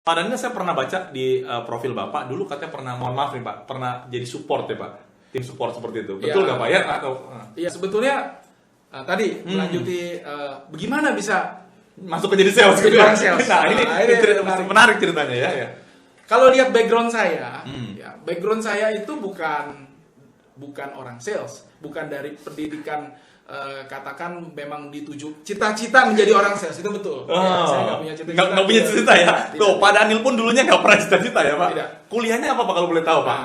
Pak Daniel, saya pernah baca di profil Bapak dulu katanya pernah, mohon maaf nih Pak, pernah jadi support ya Pak, tim support seperti itu. Betul nggak Pak ya? Atau Iya, sebetulnya tadi melanjuti bagaimana bisa masuk ke jadi sales gitu orang ya? sales. Nah, ini menarik ceritanya ya. Ya. Kalau lihat background saya, ya, background saya itu bukan orang sales, bukan dari pendidikan katakan memang dituju cita-cita menjadi orang sales, itu betul. Ya, saya nggak punya cita-cita. Nggak punya cita ya? Tuh, Pak Daniel pun dulunya nggak pernah cita-cita ya Pak? Tidak. Kuliahnya apa Pak kalau boleh tahu Pak?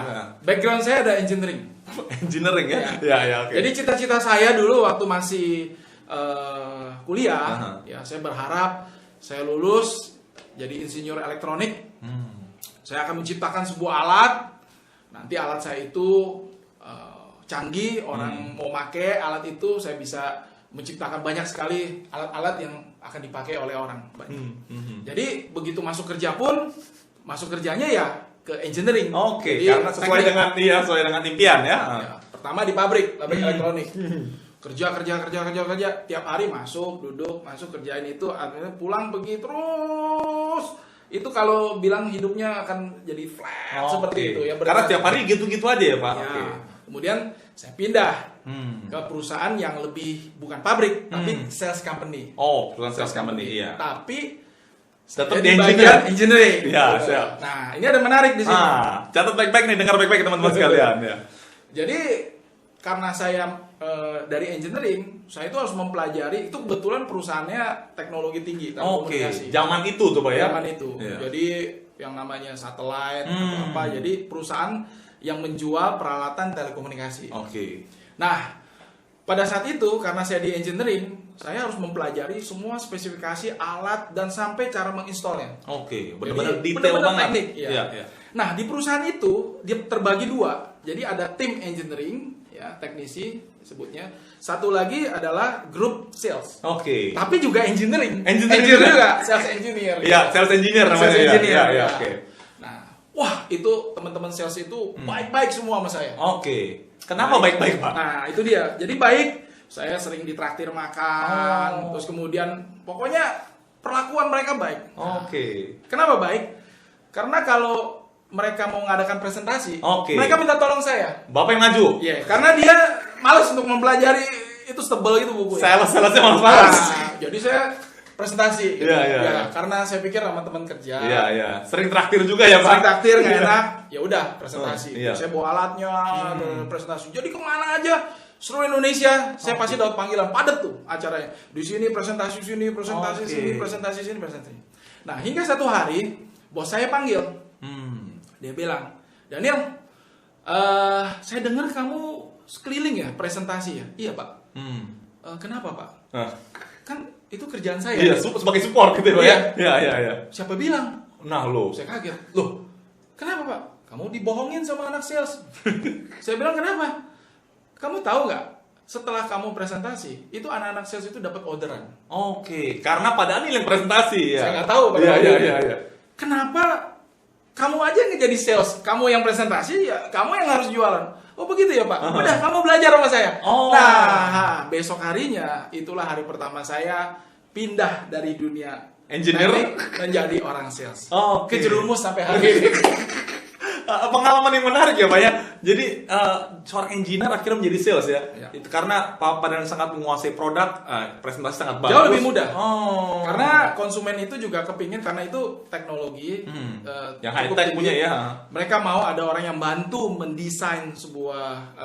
Background saya ada engineering. Engineering ya? Ya, oke. Jadi cita-cita saya dulu waktu masih kuliah, ya saya berharap saya lulus jadi insinyur elektronik. Saya akan menciptakan sebuah alat. Nanti alat saya itu canggih, orang mau pakai alat itu, saya bisa menciptakan banyak sekali alat-alat yang akan dipakai oleh orang banyak. Jadi begitu masuk kerja pun, masuk kerjanya ya ke engineering. Oke, karena sesuai dengan impian ya. Ya, pertama di pabrik elektronik. Kerja, tiap hari masuk, duduk, masuk, kerjain itu, akhirnya pulang pergi terus. Itu kalau bilang hidupnya akan jadi flat seperti itu ya. Karena tiap hari gitu-gitu aja ya Pak. Ya. Kemudian saya pindah ke perusahaan yang lebih bukan pabrik, tapi sales company. Oh, perusahaan sales company, iya. Tapi tetap di di bagian engineering. Ya, gitu. siap. Nah, ini ada menarik di sini. Catat baik-baik nih, dengar baik-baik teman-teman sekalian ya. Jadi karena saya dari engineering, saya itu harus mempelajari, itu kebetulan perusahaannya teknologi tinggi, telekomunikasi. Zaman itu tuh Pak ya. Zaman itu. Yeah. Jadi yang namanya satelit atau apa. Jadi perusahaan yang menjual peralatan telekomunikasi. Nah, pada saat itu karena saya di engineering, saya harus mempelajari semua spesifikasi alat dan sampai cara menginstalnya. Benar-benar detail banget. Teknik, ya. Ya. Nah, di perusahaan itu dia terbagi dua. Jadi ada tim engineering, ya, teknisi sebutnya. Satu lagi adalah grup sales. Tapi juga engineering. Engineer juga, sales engineer. Iya, sales engineer namanya. Sales engineer. Ya. Nah, wah, itu teman-teman sales itu baik-baik semua sama saya. Kenapa baik-baik Pak? Nah, itu dia. Jadi baik, saya sering ditraktir makan, terus kemudian pokoknya perlakuan mereka baik. Kenapa baik? Karena kalau mereka mau mengadakan presentasi, mereka minta tolong saya. Bapak yang maju? Iya, karena dia malas untuk mempelajari, itu tebel gitu bukunya. Salesnya malas-malas. Jadi saya presentasi. Iya. Karena saya pikir sama teman kerja. Iya. Sering traktir juga ya Pak? Sering traktir, nggak enak. Ya udah presentasi. Iya. Saya bawa alatnya, presentasi. Jadi kemana aja, seluruh Indonesia, saya pasti dapat panggilan, padat tuh acaranya. Di sini presentasi sini, presentasi sini, presentasi sini, presentasi. Nah, hingga satu hari bos saya panggil. Dia bilang, Daniel, saya dengar kamu sekeliling ya presentasi ya? Iya Pak. Kenapa Pak? Kan itu kerjaan saya. Iya, sebagai support gitu ya. Iya. Siapa bilang? Nah lo. Saya kaget. Loh, kenapa Pak? Kamu dibohongin sama anak sales. Saya bilang kenapa? Kamu tahu nggak? Setelah kamu presentasi, itu anak-anak sales itu dapat orderan. Karena Pak Daniel yang presentasi ya. Saya nggak tahu Pak. Iya. Kenapa kamu aja yang jadi sales, kamu yang presentasi, ya kamu yang harus jualan. Oh begitu ya Pak? Udah, kamu belajar sama saya. Nah, besok harinya, itulah hari pertama saya pindah dari dunia engineer menjadi orang sales. Kejerumus sampai hari ini. Pengalaman yang menarik ya Pak ya. Jadi seorang engineer akhirnya menjadi sales ya. Itu karena Pak Daniel sangat menguasai produk, presentasi sangat bagus. Jauh lebih mudah. Karena konsumen itu juga kepingin, karena itu teknologi yang high tech punya ya. Mereka mau ada orang yang bantu mendesain sebuah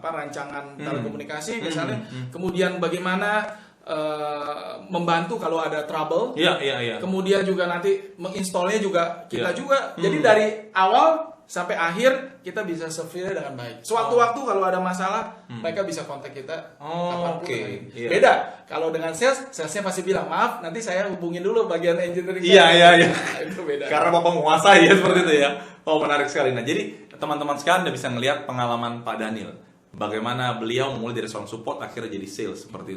rancangan telekomunikasi misalnya. Kemudian bagaimana membantu kalau ada trouble. Iya. Kemudian juga nanti menginstalnya juga kita juga. Jadi dari awal sampai akhir kita bisa serve dengan baik. Sewaktu-waktu kalau ada masalah, mereka bisa kontak kita kapanpun. Beda kalau dengan salesnya pasti bilang, maaf, nanti saya hubungin dulu bagian engineering. Iya. Itu beda. Karena Bapak menguasai ya seperti itu ya. Menarik sekali. Nah, jadi teman-teman sekalian Anda bisa melihat pengalaman Pak Daniel. Bagaimana beliau mulai dari seorang support akhirnya jadi sales seperti itu.